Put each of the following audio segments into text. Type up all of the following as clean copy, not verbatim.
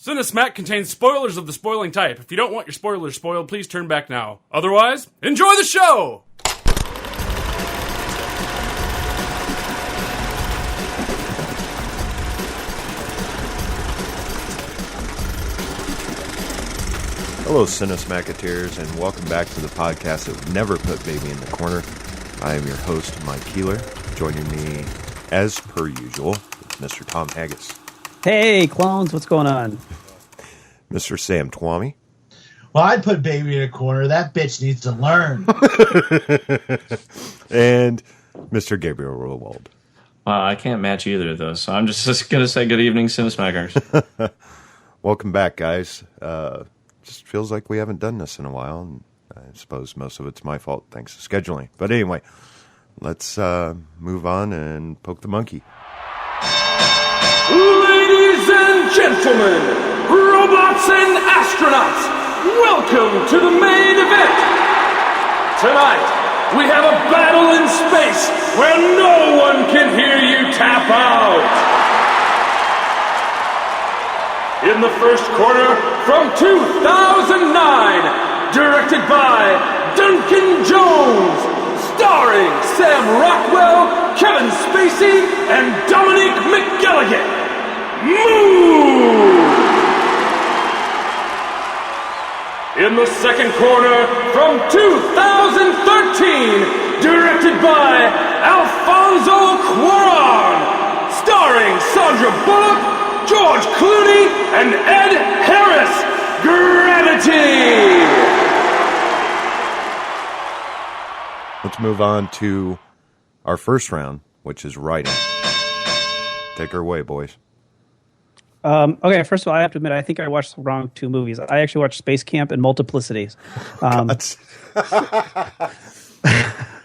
Cinesmack contains spoilers of the spoiling type. If you don't want your spoilers spoiled, please turn back now. Otherwise, enjoy the show! Hello, Cinesmacketeers, and welcome back to the podcast that would never put baby in the corner. I am your host, Mike Keeler. Joining me, as per usual, is Mr. Tom Haggis. Hey, clones, what's going on? Mr. Sam Twomey. Well, I'd put baby in a corner. That bitch needs to learn. And Mr. Gabriel Rowold. I can't match either of those, so I'm just going to say good evening, Cinesmackers. Welcome back, guys. Just feels like we haven't done this in a while, and I suppose most of it's my fault, thanks to scheduling. But anyway, let's move on and poke the monkey. Ladies and gentlemen, robots and astronauts, welcome to the main event. Tonight, we have a battle in space where no one can hear you tap out. In the first quarter from 2009, directed by Duncan Jones, starring Sam Rockwell, Kevin Spacey, and Dominique McGilligan. Move! In the second quarter from 2013, directed by Alfonso Cuarón, starring Sandra Bullock, George Clooney, and Ed Harris. Gravity! Let's move on to our first round, which is writing. Take her away, boys. Okay, first of all, I have to admit, I think I watched the wrong two movies. I actually watched Space Camp and Multiplicities. But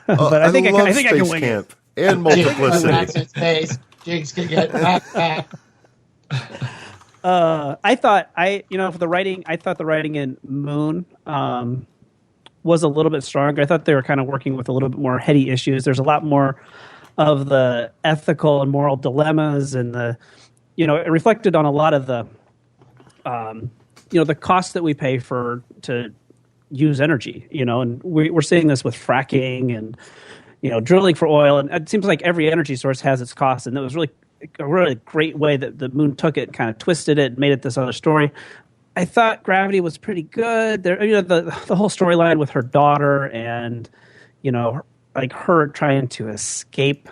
I think I can wing Camp and Multiplicity. Jake's gonna get back. I thought for the writing, I thought the writing in Moon was a little bit stronger. I thought they were kind of working with a little bit more heady issues. There's a lot more of the ethical and moral dilemmas, and it reflected on a lot of the the costs that we pay to use energy. And we're seeing this with fracking and drilling for oil, and it seems like every energy source has its costs, and it was really a really great way that the Moon took it, kind of twisted it, and made it this other story. I thought Gravity was pretty good. There, the whole storyline with her daughter, and like her trying to escape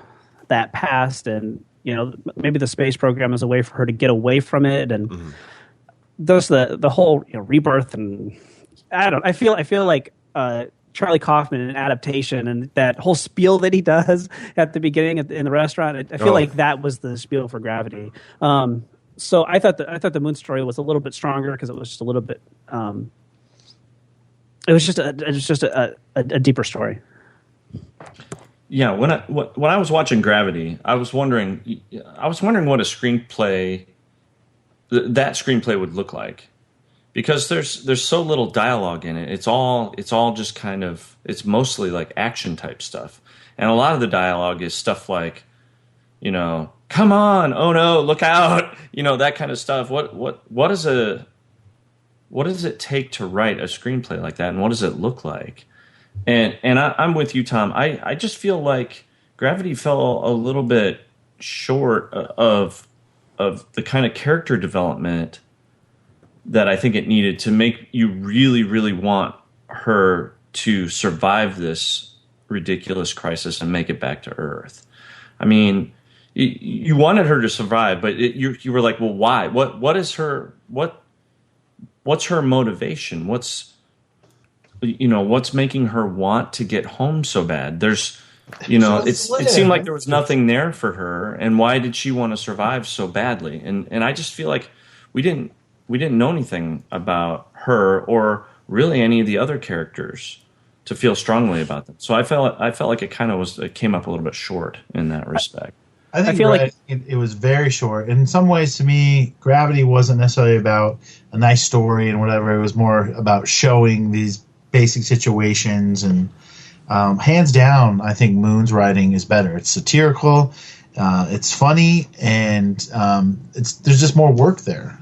that past, and maybe the space program is a way for her to get away from it, and those the whole rebirth, and I feel like Charlie Kaufman in Adaptation, and that whole spiel that he does at the beginning in the restaurant. I feel like that was the spiel for Gravity. So I thought the Moon story was a little bit stronger because it was just a little bit. It was just a deeper story. Yeah, when I was watching Gravity, I was wondering what a screenplay would look like. Because there's so little dialogue in it. It's all just kind of, it's mostly like action type stuff. And a lot of the dialogue is stuff like, come on, oh no, look out, that kind of stuff. What does it take to write a screenplay like that, and what does it look like? And I'm with you, Tom. I just feel like Gravity fell a little bit short of the kind of character development that I think it needed to make you really, really want her to survive this ridiculous crisis and make it back to Earth. I mean, you wanted her to survive, but you were like, well, why? What's her motivation? What's making her want to get home so bad? There's, it seemed like there was nothing there for her, and why did she want to survive so badly? And I just feel like we didn't know anything about her or really any of the other characters to feel strongly about them. So I felt like it came up a little bit short in that respect. I feel like it was very short. In some ways, to me, Gravity wasn't necessarily about a nice story and whatever. It was more about showing these basic situations. And hands down, I think Moon's writing is better. It's satirical, it's funny, and there's just more work there.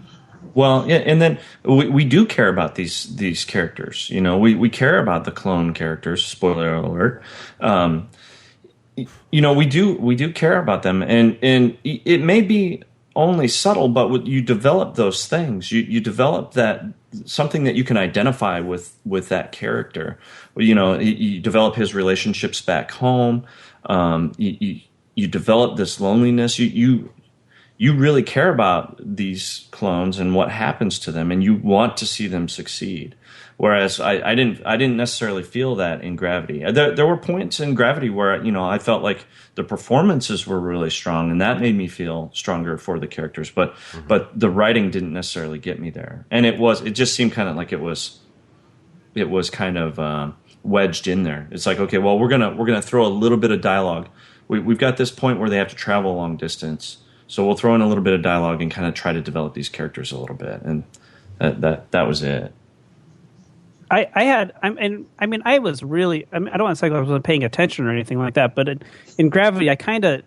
Well, yeah, and then we do care about these characters. You know, we care about the clone characters. Spoiler alert. You know, we do care about them, and it may be only subtle, but you develop those things. You develop that something that you can identify with that character. You know, you develop his relationships back home. You develop this loneliness. You really care about these clones and what happens to them, and you want to see them succeed. Whereas I didn't necessarily feel that in Gravity. There were points in Gravity where, you know, I felt like the performances were really strong, and that made me feel stronger for the characters. But the writing didn't necessarily get me there, and it just seemed kind of like it was kind of wedged in there. It's like, okay, well, we're gonna throw a little bit of dialogue. We've got this point where they have to travel a long distance, so we'll throw in a little bit of dialogue and kind of try to develop these characters a little bit, and that was it. I was really, I don't want to say I wasn't paying attention or anything like that, but in Gravity, I kind of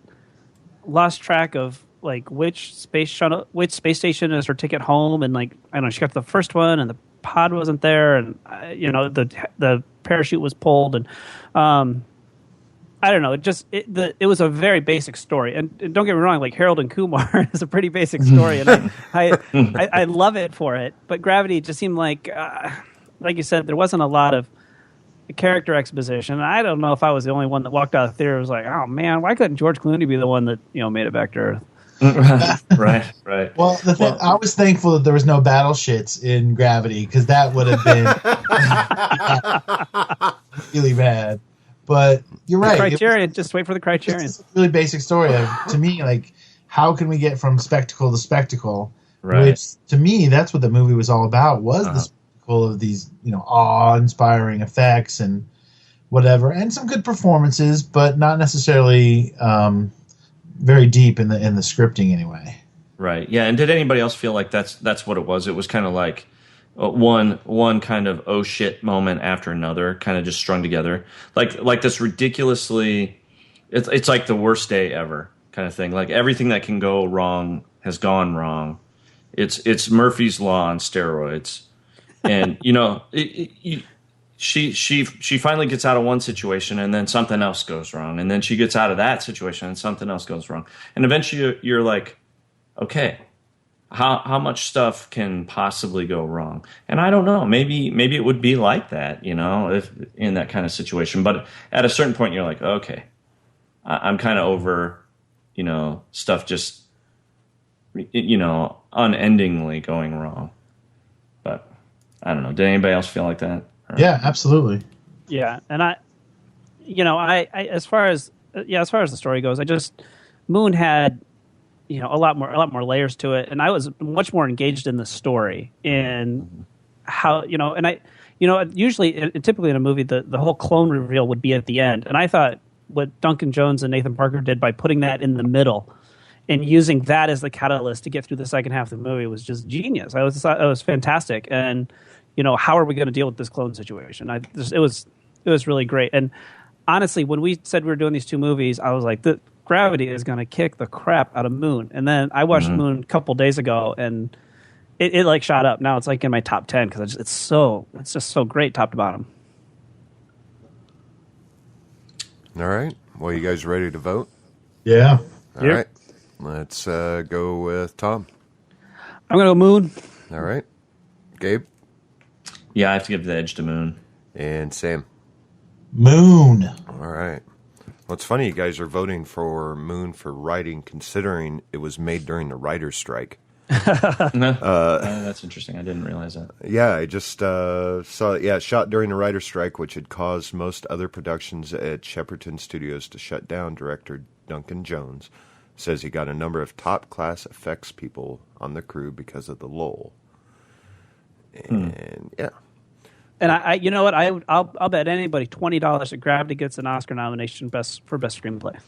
lost track of like which space station is her ticket home, and like I don't know, she got to the first one and the pod wasn't there, and you know, the parachute was pulled, and I don't know, it was a very basic story, and don't get me wrong, like Harold and Kumar is a pretty basic story, and I love it for it, but Gravity just seemed like you said, there wasn't a lot of character exposition. I don't know if I was the only one that walked out of the theater and was like, oh man, why couldn't George Clooney be the one that, you know, made it back to Earth? Right. Well, I was thankful that there was no battle shits in Gravity, because that would have been really bad. But you're right. Criterion, just wait for the Criterion. It's a really basic story. To me, like, how can we get from spectacle to spectacle? Right. Which, to me, that's what the movie was all about, was the spectacle of these, you know, awe-inspiring effects and whatever, and some good performances, but not necessarily very deep in the scripting anyway. Right. Yeah. And did anybody else feel like that's what it was? It was kind of like one kind of oh shit moment after another, kind of just strung together, like this ridiculously. It's like the worst day ever kind of thing. Like everything that can go wrong has gone wrong. It's Murphy's Law on steroids. And you know, she finally gets out of one situation, and then something else goes wrong, and then she gets out of that situation, and something else goes wrong, and eventually you're like, okay, how much stuff can possibly go wrong? And I don't know, maybe it would be like that, you know, if in that kind of situation. But at a certain point, you're like, okay, I'm kind of over, you know, stuff just, you know, unendingly going wrong. But I don't know. Did anybody else feel like that? Or? Yeah, absolutely. Yeah, and I as far as the story goes, Moon had, you know, a lot more layers to it, and I was much more engaged in the story, in how, you know, and typically in a movie the whole clone reveal would be at the end, and I thought what Duncan Jones and Nathan Parker did by putting that in the middle and using that as the catalyst to get through the second half of the movie was just genius. It was fantastic, and you know, how are we going to deal with this clone situation? It was really great. And honestly, when we said we were doing these two movies, I was like, the Gravity is going to kick the crap out of Moon. And then I watched Moon a couple days ago, and it like shot up. Now it's like in my top 10 because it's just so great top to bottom. All right. Well, you guys ready to vote? Yeah. All right. Let's go with Tom. I'm going to go Moon. All right. Gabe? Yeah, I have to give the edge to Moon. And Sam? Moon. All right. Well, it's funny you guys are voting for Moon for writing, considering it was made during the writer's strike. That's interesting. I didn't realize that. Yeah, I just saw it. Yeah, shot during the writer's strike, which had caused most other productions at Shepperton Studios to shut down. Director Duncan Jones says he got a number of top-class effects people on the crew because of the lull. And yeah. And I you know what? I'll bet anybody $20 that Gravity gets an Oscar nomination for best screenplay.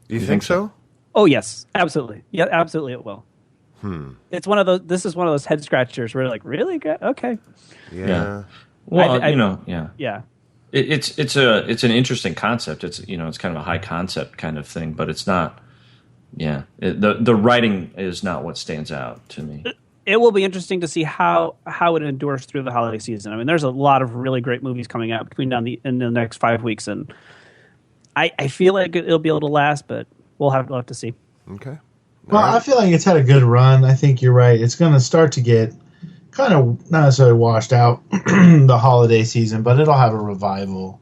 You think so? Oh yes, absolutely. Yeah, absolutely it will. It's one of those. This is one of those head scratchers where you're like, really? Okay. Yeah. Well, you know, yeah. Yeah. It's an interesting concept. It's, you know, it's kind of a high concept kind of thing, but it's not. Yeah, the writing is not what stands out to me. it will be interesting to see how it endures through the holiday season. I mean, there's a lot of really great movies coming out in the next 5 weeks, and I feel like it'll be able to last, but we'll have to see. Okay. Well, I feel like it's had a good run. I think you're right. It's going to start to get kind of not necessarily washed out the holiday season, but it'll have a revival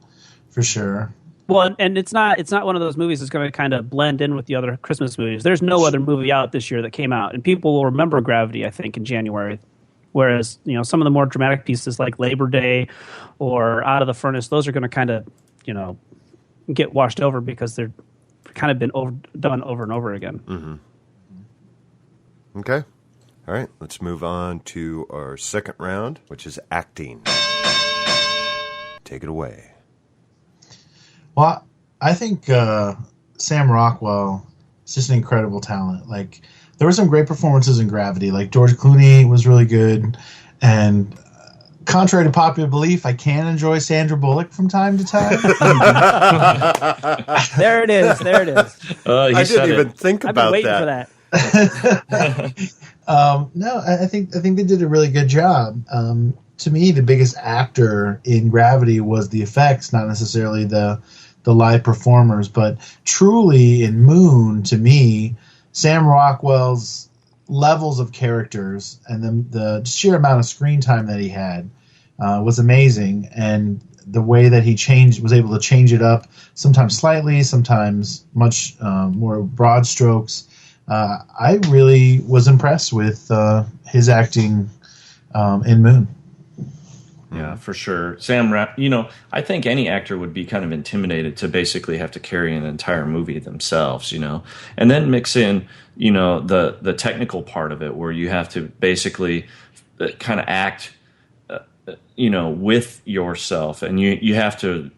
for sure. Well, and it's not one of those movies that's going to kind of blend in with the other Christmas movies. There's no other movie out this year that came out, and people will remember Gravity, I think, in January. Whereas, some of the more dramatic pieces like Labor Day or Out of the Furnace, those are going to kind of, get washed over because they're kind of been done over and over again. Mm-hmm. Okay. All right. Let's move on to our second round, which is acting. Take it away. Well, I think Sam Rockwell is just an incredible talent. Like, there were some great performances in Gravity. Like, George Clooney was really good. And contrary to popular belief, I can enjoy Sandra Bullock from time to time. There it is. I didn't even think about I've been waiting for that. No, I think they did a really good job. To me, the biggest actor in Gravity was the effects, not necessarily the live performers, but truly in Moon, to me, Sam Rockwell's levels of characters and the sheer amount of screen time that he had was amazing, and the way that he was able to change it up, sometimes slightly, sometimes much more broad strokes. I really was impressed with his acting in Moon. Yeah, for sure. I think any actor would be kind of intimidated to basically have to carry an entire movie themselves, and then mix in, the technical part of it where you have to basically kind of act, with yourself, and you have to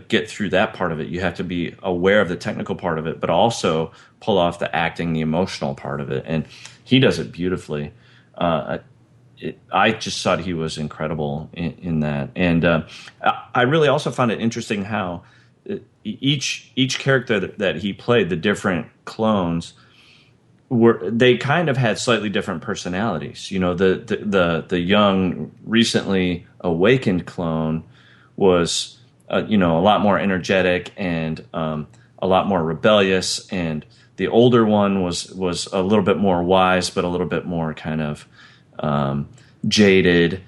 get through that part of it. You have to be aware of the technical part of it, but also pull off the acting, the emotional part of it, and he does it beautifully. I just thought he was incredible in that, and I really also found it interesting how each character that he played, the different clones, they kind of had slightly different personalities. The young, recently awakened clone was a lot more energetic and a lot more rebellious, and the older one was a little bit more wise, but a little bit more kind of jaded,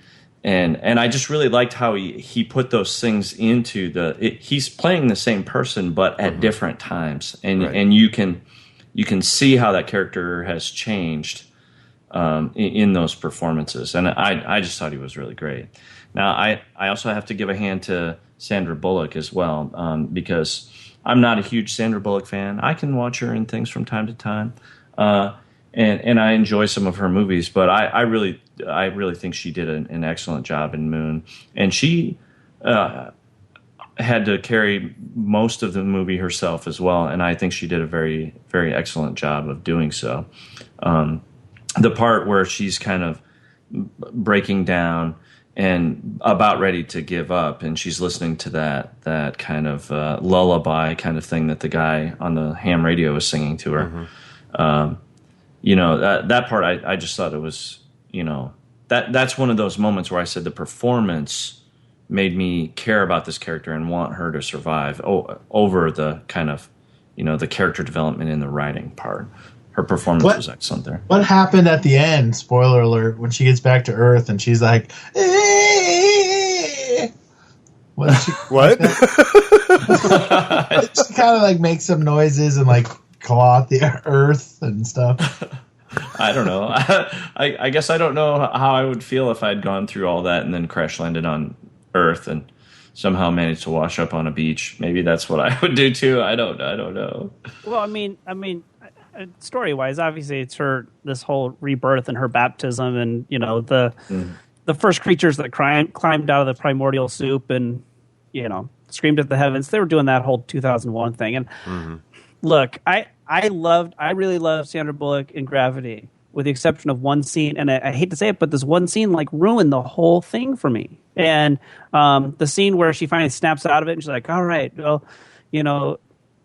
and I just really liked how he put those things into he's playing the same person but at different times, and right. And you can see how that character has changed in those performances, and I just thought he was really great. Now I also have to give a hand to Sandra Bullock as well, because I'm not a huge Sandra Bullock fan. I can watch her in things from time to time. And I enjoy some of her movies, but I really think she did an excellent job in Moon, and she had to carry most of the movie herself as well, and I think she did a very, very excellent job of doing so. The part where she's kind of breaking down and about ready to give up, and she's listening to that kind of lullaby kind of thing that the guy on the ham radio was singing to her. Mm-hmm. That part, I just thought it was, that's one of those moments where I said the performance made me care about this character and want her to survive over the kind of, the character development in the writing part. Her performance was excellent there. What happened at the end, spoiler alert, when she gets back to Earth and she's like, what? She kind of like makes some noises and like claw at the earth and stuff. I don't know. I guess I don't know how I would feel if I'd gone through all that and then crash landed on Earth and somehow managed to wash up on a beach. Maybe that's what I would do too. I don't know. Well, I mean, story wise, obviously it's this whole rebirth and her baptism, and the first creatures that climbed out of the primordial soup and screamed at the heavens. They were doing that whole 2001 thing, and look, I really loved Sandra Bullock in Gravity, with the exception of one scene, and I hate to say it, but this one scene like ruined the whole thing for me. And the scene where she finally snaps out of it and she's like, all right, well,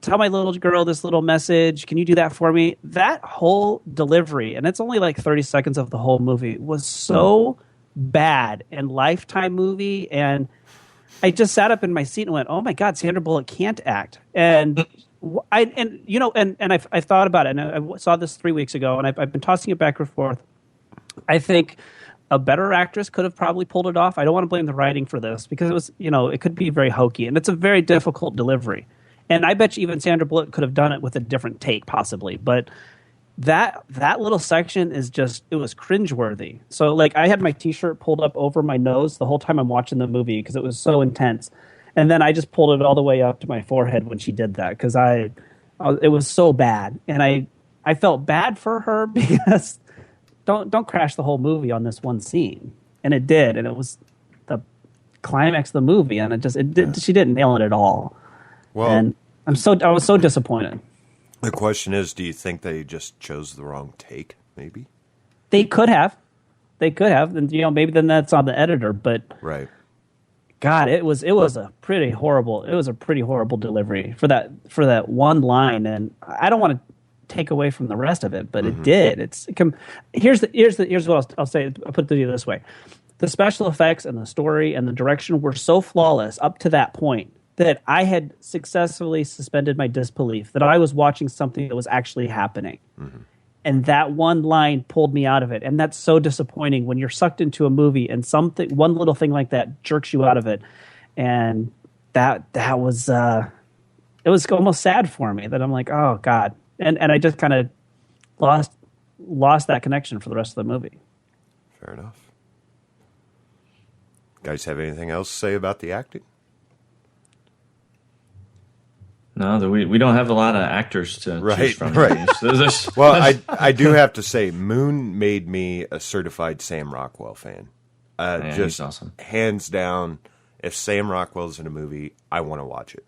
tell my little girl this little message. Can you do that for me? That whole delivery, and it's only like 30 seconds of the whole movie, was so bad and Lifetime movie. And I just sat up in my seat and went, "Oh my God, Sandra Bullock can't act." And I've thought about it, and I saw this 3 weeks ago, and I've been tossing it back and forth. I think a better actress could have probably pulled it off. I don't want to blame the writing for this because it was, it could be very hokey, and it's a very difficult delivery. And I bet you even Sandra Bullock could have done it with a different take, possibly. But that little section is just, it was cringeworthy. So, like, I had my T-shirt pulled up over my nose the whole time I'm watching the movie because it was so intense. And then I just pulled it all the way up to my forehead when she did that because it was so bad. And I felt bad for her because don't crash the whole movie on this one scene. And it did. And it was the climax of the movie. And she didn't nail it at all. Well, and I was so disappointed. The question is, do you think they just chose the wrong take? Maybe they could have, and maybe then that's on the editor. But right, God, it was a pretty horrible delivery for that one line. And I don't want to take away from the rest of it, but it did. Here's what I'll say. I'll put it to you this way: the special effects and the story and the direction were so flawless up to that point that I had successfully suspended my disbelief that I was watching something that was actually happening. Mm-hmm. And that one line pulled me out of it. And that's so disappointing when you're sucked into a movie and one little thing like that jerks you out of it. And that was, it was almost sad for me that I'm like, oh God. And I just kind of lost that connection for the rest of the movie. Fair enough. Guys have anything else to say about the acting? No, we don't have a lot of actors to choose from. Right. Well, I do have to say, Moon made me a certified Sam Rockwell fan. Just awesome. Hands down, if Sam Rockwell's in a movie, I want to watch it.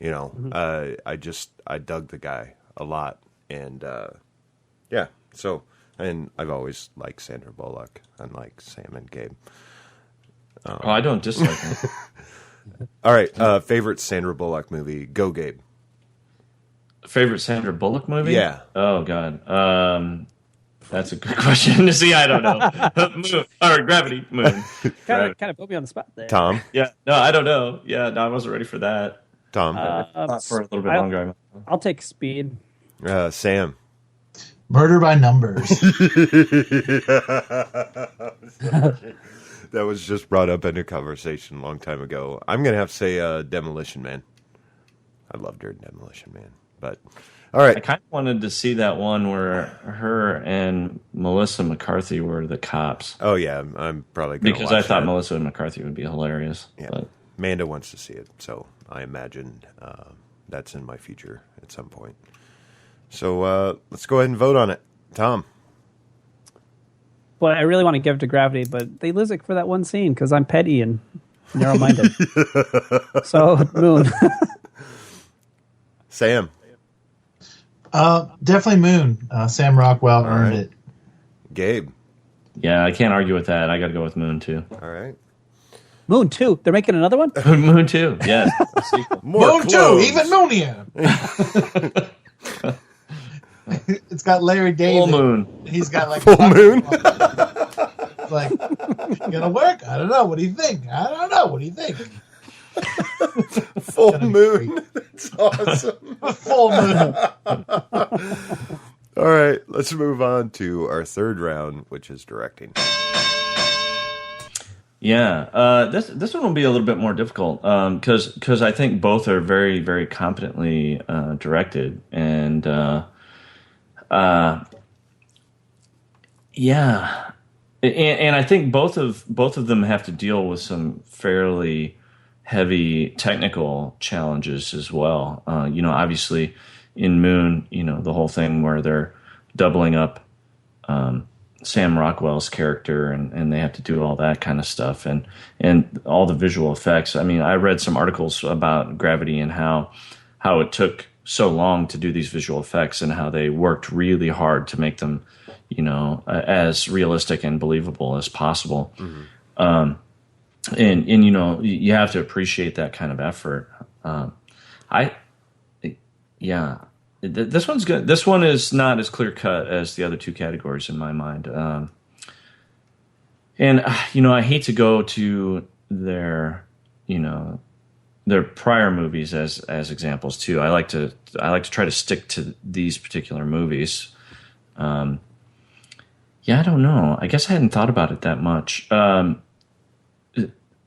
I dug the guy a lot. And, yeah, so, and I've always liked Sandra Bullock, unlike Sam and Gabe. I don't dislike him. All right, favorite Sandra Bullock movie? Go, Gabe. Favorite Sandra Bullock movie? Yeah. Oh God, that's a good question. See, I don't know. Moon, or Gravity, Moon. Kind of put me on the spot there. Tom. Yeah. No, I don't know. Yeah, no, I wasn't ready for that. Tom. For a little bit longer. I'll take Speed. Sam. Murder by Numbers. That was just brought up in a conversation a long time ago. I'm going to have to say Demolition Man. I loved her in Demolition Man. But, all right. I kind of wanted to see that one where her and Melissa McCarthy were the cops. Oh, yeah. I'm probably going to because I thought Melissa McCarthy would be hilarious. Yeah. But. Amanda wants to see it, so I imagine that's in my future at some point. So let's go ahead and vote on it. Tom. Well, I really want to give it to Gravity, but they lose it for that one scene because I'm petty and narrow-minded. So, Moon. Sam. Definitely Moon. Sam Rockwell earned it. Gabe. Yeah, I can't argue with that. I got to go with Moon, too. All right. Moon 2. They're making another one? Moon 2, yes. Moon 2, even Moonier. It's got Larry David. Full Moon. He's got like Full Moon. It's like, gonna work? I don't know. What do you think? I don't know. What do you think? Full Moon. That's awesome. Full Moon. All right, let's move on to our third round, which is directing. Yeah, this one will be a little bit more difficult because I think both are very, very competently directed, and yeah, and I think both of them have to deal with some fairly heavy technical challenges as well. Obviously in Moon, the whole thing where they're doubling up Sam Rockwell's character and they have to do all that kind of stuff and all the visual effects. I mean, I read some articles about Gravity and how it took so long to do these visual effects and how they worked really hard to make them, as realistic and believable as possible. Mm-hmm. And you have to appreciate that kind of effort. yeah, this one's good. This one is not as clear cut as the other two categories in my mind. And I hate to go to their prior movies as examples too. I like to try to stick to these particular movies. Yeah, I don't know. I guess I hadn't thought about it that much.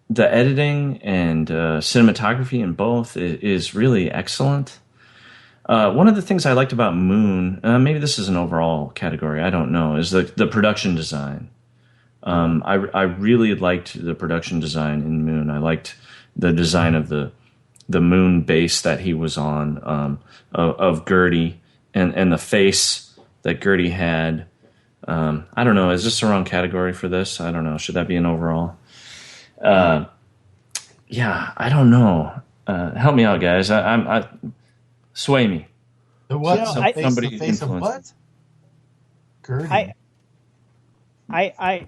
The editing and cinematography in both is really excellent. One of the things I liked about Moon, maybe this is an overall category, I don't know, is the production design. I really liked the production design in Moon. I liked the design of the moon base that he was on, of Gertie, and the face that Gertie had. I don't know. Is this the wrong category for this? I don't know. Should that be an overall? Yeah, I don't know. Help me out, guys. I sway me. The what? The face of what? Gertie. I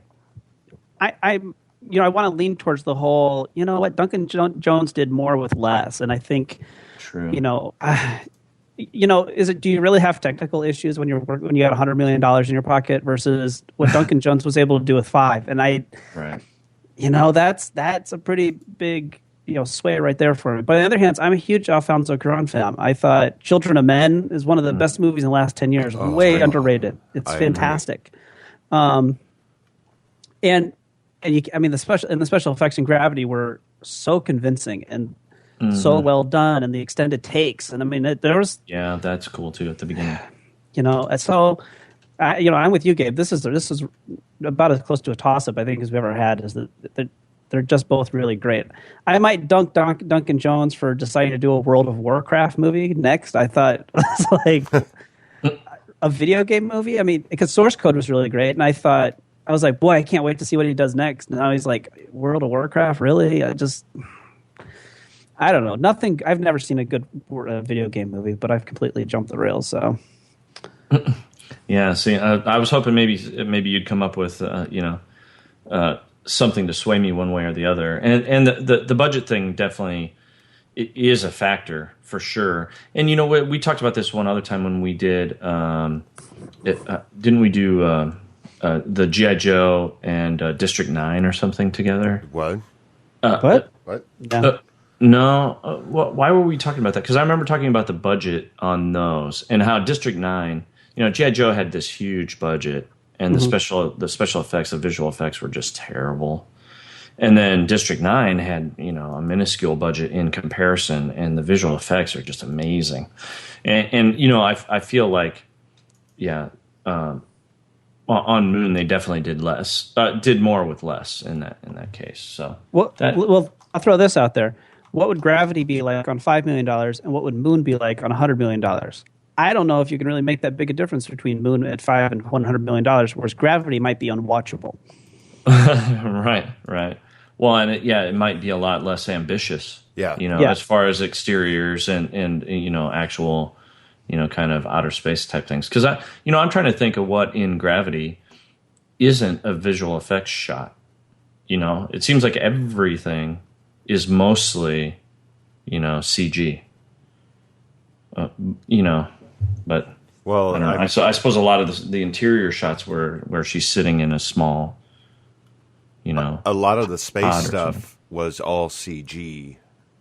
want to lean towards the whole. You know what? Duncan Jones did more with less, and I think, true. Is it? Do you really have technical issues when you got $100 million in your pocket versus what Duncan Jones was able to do with 5? And right. That's a pretty big sway right there for me. But on the other hand, I'm a huge Alfonso Cuarón fan. I thought Children of Men is one of the best movies in the last 10 years. Way underrated. It's fantastic. The special effects in Gravity were so convincing and so well done, and the extended takes. And I mean, that's cool too at the beginning. So I'm with you, Gabe. This is about as close to a toss-up I think as we've ever had. Is that they're just both really great. I might dunk Duncan Jones for deciding to do a World of Warcraft movie next. I thought it was like a video game movie. I mean, because Source Code was really great, and I was like, boy, I can't wait to see what he does next. And now he's like, World of Warcraft, really? I don't know. Nothing. I've never seen a good video game movie, but I've completely jumped the rails. So, yeah. See, I was hoping maybe you'd come up with something to sway me one way or the other. And the budget thing definitely is a factor for sure. And we talked about this one other time when we did. Didn't we do the G.I. Joe and District 9 or something together? What? What? Yeah. No. Why were we talking about that? Because I remember talking about the budget on those and how District 9, G.I. Joe had this huge budget, and the special effects, the visual effects were just terrible. And then District 9 had, a minuscule budget in comparison, and the visual effects are just amazing. And I feel like, on Moon they definitely did more with less in that case. So well, I'll throw this out there. What would Gravity be like on $5 million, and what would Moon be like on $100 million? I don't know if you can really make that big a difference between Moon at $5 and $100 million, whereas Gravity might be unwatchable. Right. Well, and it might be a lot less ambitious. Yeah. As far as exteriors and actual, kind of outer space type things. Because I'm trying to think of what in Gravity isn't a visual effects shot. It seems like everything is mostly, CG. But well, I don't know. I suppose a lot of the interior shots where she's sitting in a small, a lot of the space stuff was all CG,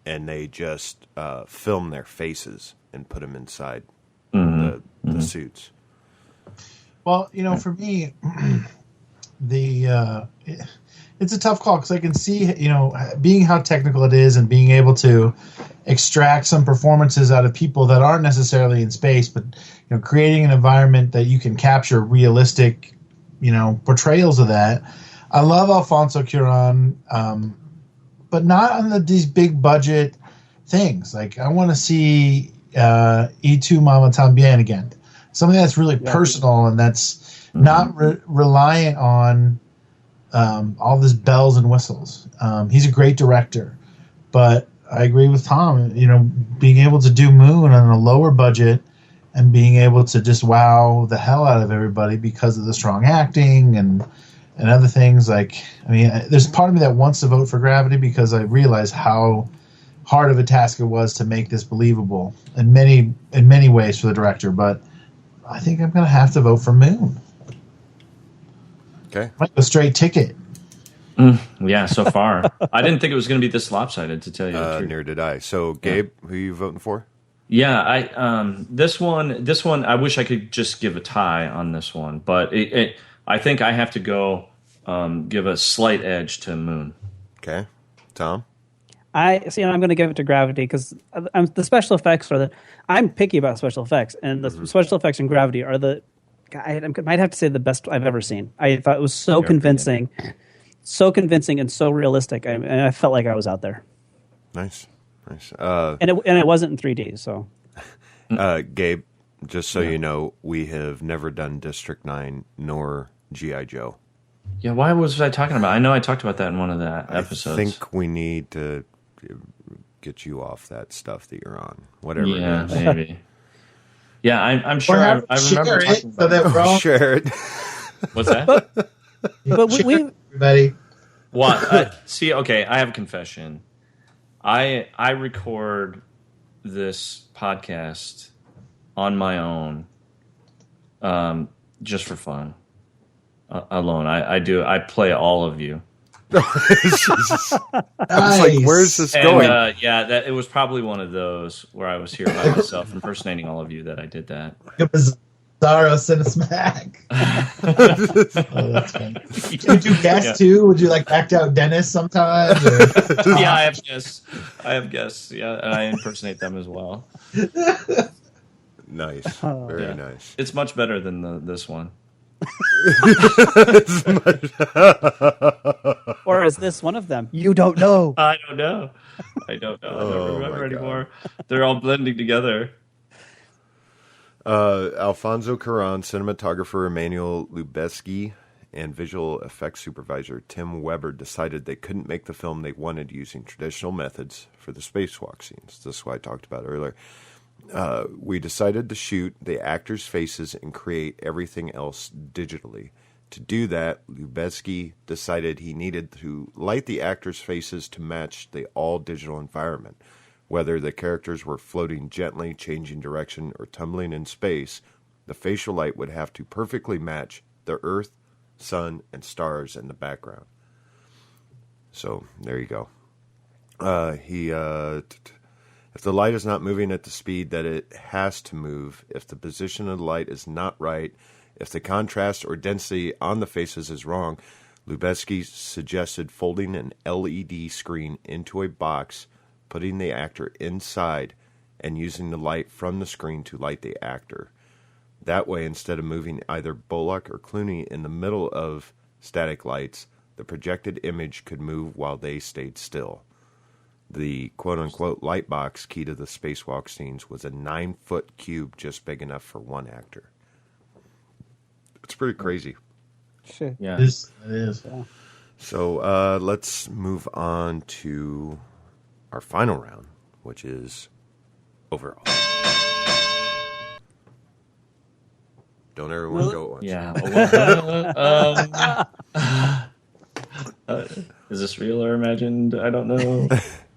and they just filmed their faces and put them inside the suits. Well, for me, it's a tough call because I can see, being how technical it is and being able to extract some performances out of people that aren't necessarily in space, but creating an environment that you can capture realistic, portrayals of that. I love Alfonso Cuarón, but not on these big budget things. Like I want to see Y Tu Mama Tambien again, something that's really personal and that's not reliant on all this bells and whistles. He's a great director, but I agree with Tom. Being able to do Moon on a lower budget and being able to just wow the hell out of everybody because of the strong acting and other things. There's part of me that wants to vote for Gravity because I realize how hard of a task it was to make this believable in many ways for the director. But I think I'm going to have to vote for Moon. Okay. Might go straight ticket. Yeah, so far. I didn't think it was going to be this lopsided, to tell you the truth. Neither did I. So, Gabe, who are you voting for? Yeah, this one, I wish I could just give a tie on this one, but I think I have to go give a slight edge to Moon. Okay. Tom? I'm going to give it to Gravity because the special effects I'm picky about special effects, and the special effects in Gravity are I might have to say the best I've ever seen. I thought it was so convincing and so realistic. I felt like I was out there. Nice. And it wasn't in 3D. So, Gabe, just so you know, we have never done District 9 nor G.I. Joe. Yeah, why was I talking about? I know I talked about that in one of the episodes. I think we need to get you off that stuff that you're on. Whatever. Yeah, it is. maybe. Yeah, I'm sure. I remember talking about that we're all Share it. What's that? but we everybody. What? See, okay, I have a confession. I record this podcast on my own, just for fun, alone. I play all of you. I was like, where's this going? It was probably one of those where I was here by myself impersonating all of you that I did that. It was Bizarro Cinesmack. Oh, that's funny. Would you do guests too? Would you like act out Dennis sometimes? Yeah, I have guests. Yeah, and I impersonate them as well. Nice. Very nice. It's much better than this one. or is this one of them? You don't know. I don't know. I don't remember anymore. They're all blending together. Alfonso Cuarón, cinematographer Emmanuel Lubezki, and visual effects supervisor Tim Weber decided they couldn't make the film they wanted using traditional methods for the spacewalk scenes. This is what I talked about earlier. We decided to shoot the actors' faces and create everything else digitally. To do that, Lubezki decided he needed to light the actors' faces to match the all-digital environment. Whether the characters were floating gently, changing direction, or tumbling in space, the facial light would have to perfectly match the Earth, sun, and stars in the background. So, there you go. If the light is not moving at the speed that it has to move, if the position of the light is not right, if the contrast or density on the faces is wrong, Lubezki suggested folding an LED screen into a box, putting the actor inside, and using the light from the screen to light the actor. That way, instead of moving either Bullock or Clooney in the middle of static lights, the projected image could move while they stayed still. The quote-unquote light box key to the spacewalk scenes was a 9-foot cube just big enough for one actor. It's pretty crazy. Shit. Yeah. It is. Yeah. So let's move on to our final round, which is overall. Don't everyone go at once. Yeah. Is this real or imagined? I don't know.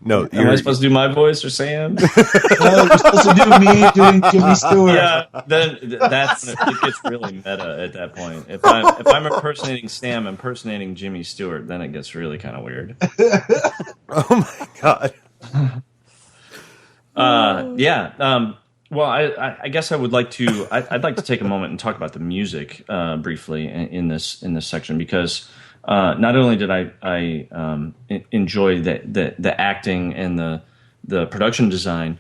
No, Am I supposed to do my voice or Sam? No, you're supposed to do me doing Jimmy Stewart. Yeah, then it gets really meta at that point. If I'm impersonating Sam, impersonating Jimmy Stewart, then it gets really kind of weird. Oh my god. Well, I guess I would like to. I'd like to take a moment and talk about the music briefly in this section because not only did I enjoy the acting and the production design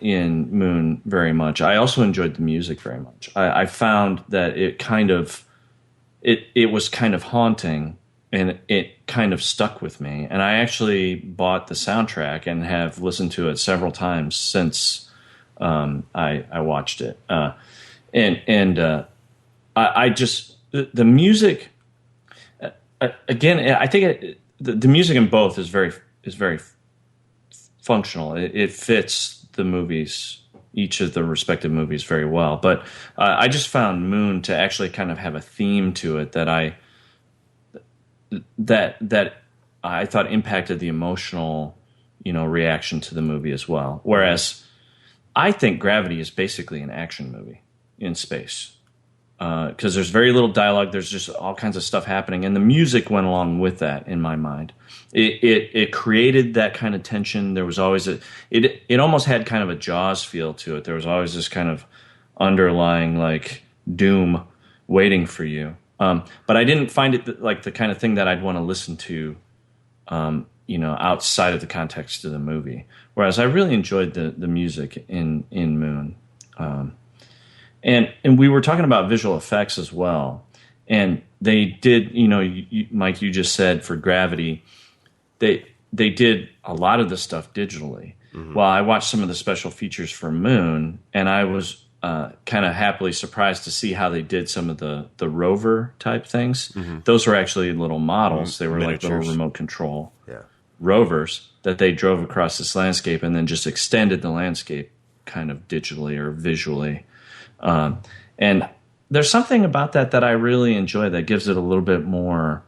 in Moon very much, I also enjoyed the music very much. I found that it was kind of haunting. And it kind of stuck with me. And I actually bought the soundtrack and have listened to it several times since I watched it. I just the music again. I think the music in both is very functional. It fits the movies, each of the respective movies, very well. But I just found Moon to actually kind of have a theme to it that I thought impacted the emotional reaction to the movie as well. Whereas I think Gravity is basically an action movie in space. Because there's very little dialogue. There's just all kinds of stuff happening. And the music went along with that, in my mind. It created that kind of tension. There was always it almost had kind of a Jaws feel to it. There was always this kind of underlying like doom waiting for you. But I didn't find it like the kind of thing that I'd want to listen to, outside of the context of the movie. Whereas I really enjoyed the music in Moon. And we were talking about visual effects as well. And they did, Mike, you just said for Gravity, they did a lot of the stuff digitally. Mm-hmm. Well, I watched some of the special features for Moon, and I was kind of happily surprised to see how they did some of the rover type things. Mm-hmm. Those were actually little models. They were miniatures. Like little remote control rovers that they drove across this landscape and then just extended the landscape kind of digitally or visually. And there's something about that I really enjoy that gives it a little bit more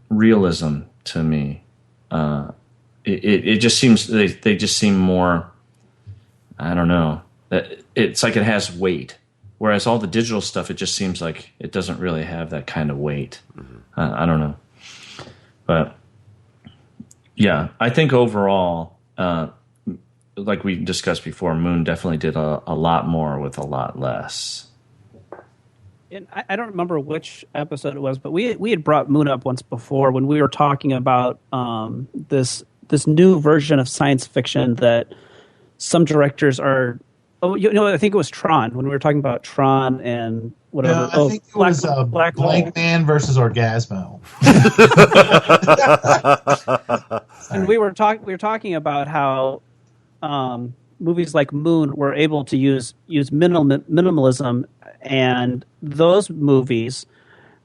realism to me. It just seems they just seem more, I don't know, it's like it has weight. Whereas all the digital stuff, it just seems like it doesn't really have that kind of weight. Mm-hmm. I don't know. But yeah, I think overall, like we discussed before, Moon definitely did a lot more with a lot less. And I don't remember which episode it was, but we had brought Moon up once before when we were talking about this new version of science fiction that some directors are. Oh, I think it was Tron when we were talking about Tron and whatever. I think it was Black Man versus Orgasmo. And we were talking about how movies like Moon were able to use minimalism, and those movies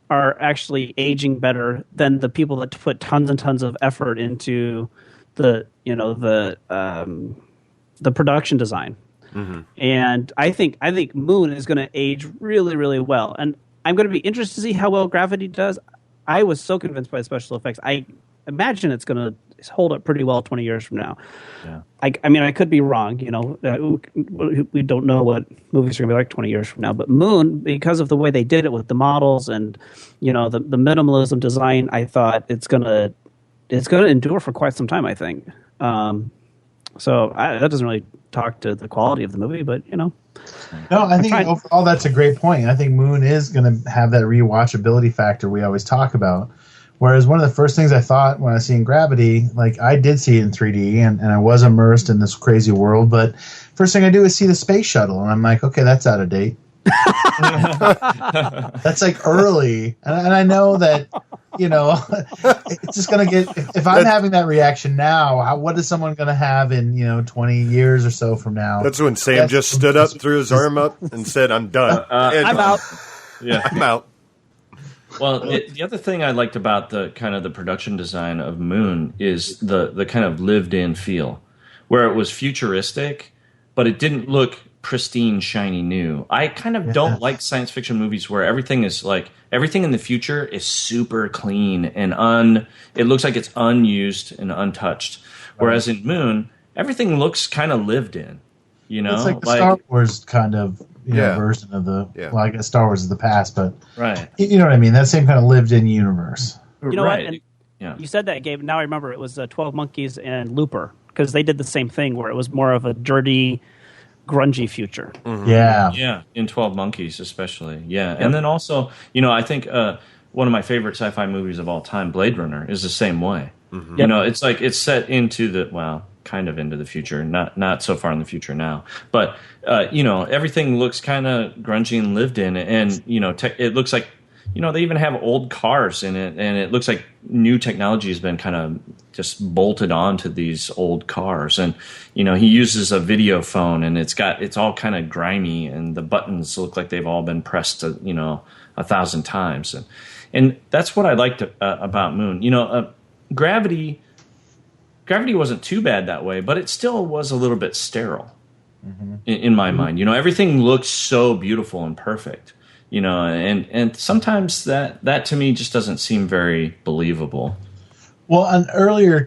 are actually aging better than the people that put tons and tons of effort into the production design. Mm-hmm. And I think Moon is going to age really, really well. And I'm going to be interested to see how well Gravity does. I was so convinced by the special effects. I imagine it's going to hold up pretty well 20 years from now. Yeah. I mean, I could be wrong. We don't know what movies are going to be like 20 years from now. But Moon, because of the way they did it with the models and the minimalism design, I thought it's going to endure for quite some time, I think. So that doesn't really talk to the quality of the movie, but No, I think overall that's a great point. I think Moon is going to have that rewatchability factor we always talk about. Whereas one of the first things I thought when I seen Gravity, like I did see it in 3D and I was immersed in this crazy world, but first thing I do is see the space shuttle and I'm like, okay, that's out of date. That's like early. And I know that, it's just going to get, if I'm having that reaction now, what is someone going to have in, 20 years or so from now? That's when Sam just stood up, threw his arm up and said, I'm done. I'm out. Yeah, I'm out. Well, the other thing I liked about the kind of the production design of Moon is the kind of lived-in feel, where it was futuristic, but it didn't look pristine, shiny, new. I kind of don't like science fiction movies where everything is like everything in the future is super clean and it looks like it's unused and untouched. Whereas in Moon, everything looks kind of lived in. It's like the Star Wars kind of version of the. Yeah. Well, I guess Star Wars is the past, but right. You know what I mean. That same kind of lived-in universe. You know what? And you said that, Gabe. Now I remember it was 12 Monkeys and Looper because they did the same thing where it was more of a dirty, grungy future. Mm-hmm. Yeah. Yeah, in 12 Monkeys especially. Yeah. And then also, I think one of my favorite sci-fi movies of all time, Blade Runner, is the same way. Mm-hmm. It's like it's set into kind of into the future, not so far in the future now. But, everything looks kind of grungy and lived in. And, it looks like, they even have old cars in it. And it looks like new technology has been kind of just bolted onto these old cars. And, he uses a video phone and it's all kind of grimy and the buttons look like they've all been pressed, 1,000 times. And that's what I liked about Moon. Gravity wasn't too bad that way, but it still was a little bit sterile in my mind. Everything looks so beautiful and perfect, and sometimes that to me just doesn't seem very believable. Well, earlier,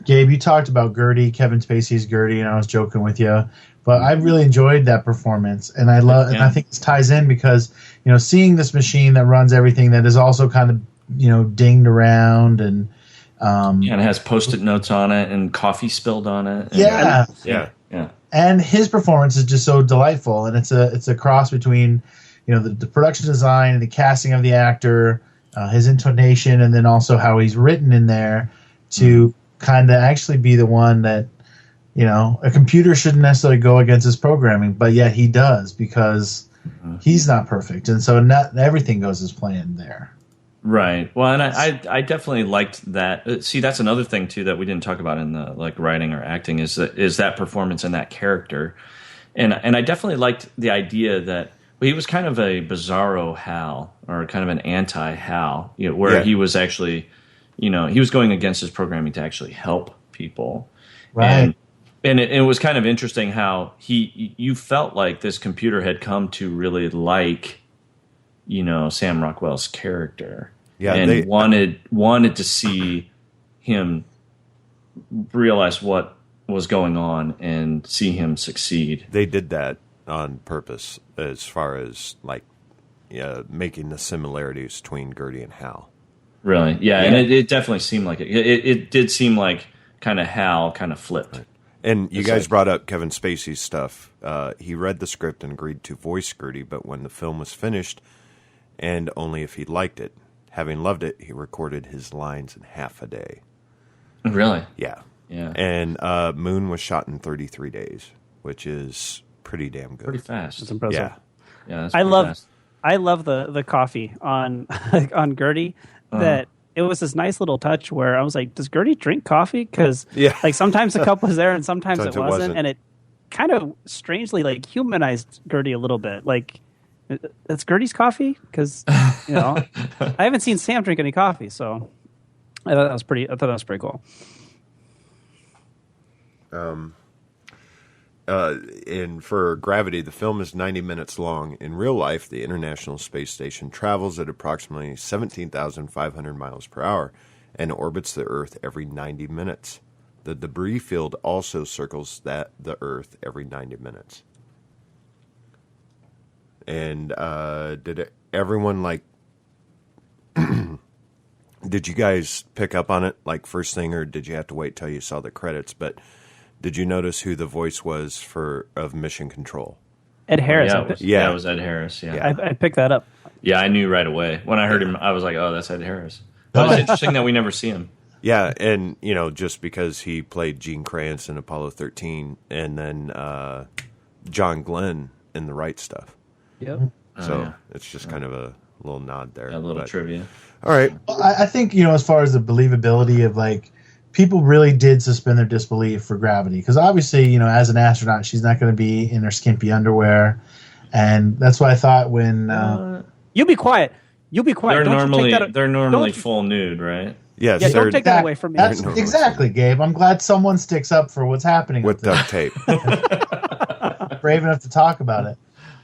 Gabe, you talked about Gertie, Kevin Spacey's Gertie, and I was joking with you, but I really enjoyed that performance, and and I think this ties in because seeing this machine that runs everything that is also kind of dinged around and and it has Post-it notes on it and coffee spilled on it. Yeah. And his performance is just so delightful, and it's a cross between the production design and the casting of the actor. His intonation, and then also how he's written in there to kind of actually be the one that, a computer shouldn't necessarily go against his programming, but yet he does because he's not perfect. And so not everything goes as planned there. Right. Well, and I definitely liked that. See, that's another thing too that we didn't talk about in the writing or acting is that performance and that character. And I definitely liked the idea that he was kind of a bizarro Hal, or kind of an anti-Hal, where he was actually, he was going against his programming to actually help people. Right. And it was kind of interesting how you felt like this computer had come to really like, Sam Rockwell's character. Yeah, and wanted to see him realize what was going on and see him succeed. They did that on purpose, as far as making the similarities between Gertie and Hal. Really, yeah. And it definitely seemed like it. It did seem like kind of Hal kind of flipped. Right. And you guys brought up Kevin Spacey's stuff. He read the script and agreed to voice Gertie, but when the film was finished, and only if he liked it, having loved it, he recorded his lines in half a day. Really? Yeah. Yeah. And Moon was shot in 33 days, which is pretty damn good. Pretty fast. It's impressive. Yeah. Yeah, that's I love fast. I love the coffee on on Gertie. That it was this nice little touch where I was like, does Gertie drink coffee? Because sometimes the cup was there and sometimes it wasn't, and it kind of strangely humanized Gertie a little bit. Like, it's Gertie's coffee because I haven't seen Sam drink any coffee, so I thought that was pretty cool. And for Gravity, the film is 90 minutes long. In real life, the International Space Station travels at approximately 17,500 miles per hour and orbits the Earth every 90 minutes. The debris field also circles the Earth every 90 minutes. And everyone did you guys pick up on it first thing, or did you have to wait till you saw the credits? But did you notice who the voice was of Mission Control? Ed Harris. It was Ed Harris. Yeah. I picked that up. Yeah, I knew right away. When I heard him, I was like, oh, that's Ed Harris. But it's interesting that we never see him. Yeah, and, just because he played Gene Kranz in Apollo 13 and then John Glenn in The Right Stuff. Yep. So it's just kind of a little nod there. A little trivia. All right. Well, I think, as far as the believability of people really did suspend their disbelief for Gravity because obviously, as an astronaut, she's not going to be in her skimpy underwear, and that's why I thought when you be quiet. They're normally full nude, right? Yes. Yeah, don't take that away from me. That's exactly, Gabe. I'm glad someone sticks up for what's happening with duct tape. Brave enough to talk about it.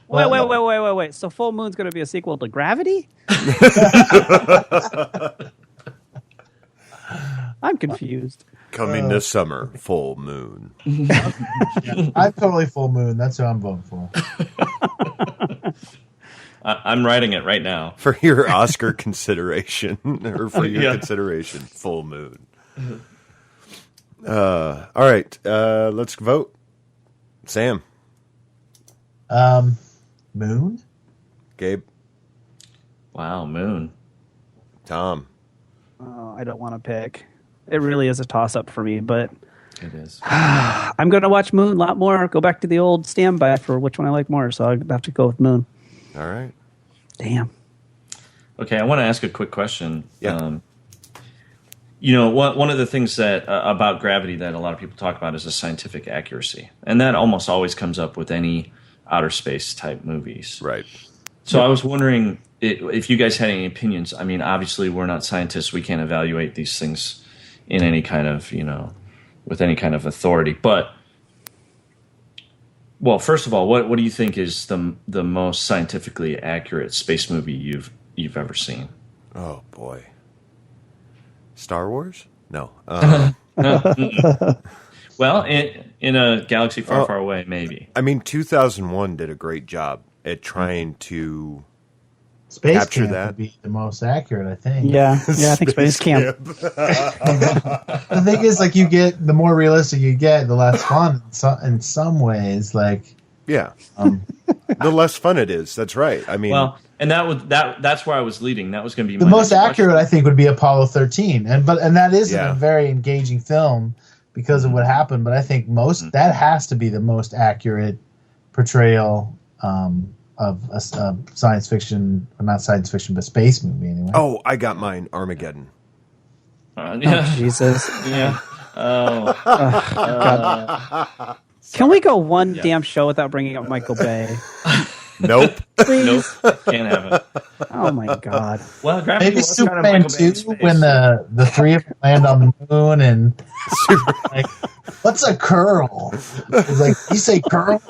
Wait. So Full Moon's going to be a sequel to Gravity? I'm confused. Coming this summer, Full Moon. I'm totally Full Moon. That's who I'm voting for. I'm writing it right now. For your Oscar consideration, or for your consideration, Full Moon. All right, let's vote. Sam. Moon? Gabe. Wow, Moon. Tom. Oh, I don't want to pick. It really is a toss-up for me, but it is. I'm going to watch Moon a lot more. Go back to the old standby for which one I like more, so I have to go with Moon. All right. Damn. Okay, I want to ask a quick question. Yeah. One of the things that about Gravity that a lot of people talk about is the scientific accuracy, and that almost always comes up with any outer space type movies. Right. So I was wondering if you guys had any opinions. I mean, obviously we're not scientists; we can't evaluate these things in any kind of with any kind of authority. But well, first of all, what do you think is the most scientifically accurate space movie you've ever seen? Oh boy. Star Wars? No. Well, in a galaxy far, far away, maybe. I mean, 2001 did a great job at trying to Space capture Camp that. would be the most accurate, I think. Yeah, I think Space Camp. The thing is, like, the more realistic you get, the less fun in some ways. Like, Yeah. The less fun it is. That's right. I mean, Well, and that's where I was leading. That was going to be the my most next accurate, question. I think, would be Apollo 13, and that isn't Yeah. a very engaging film because of what happened. But I think that has to be the most accurate portrayal of a science fiction, well, not science fiction, but space movie anyway. oh, I got mine. Armageddon. Yeah. Oh, Jesus. Yeah. Oh. God. Can we go one damn show without bringing up Michael Bay? Nope. Please. Nope. Can't have it. Oh my God. Well, Gravity Maybe was kind of Superman Michael Bay in 2 space. when the three of them land on the moon and like, what's a curl? It's like, you say curl?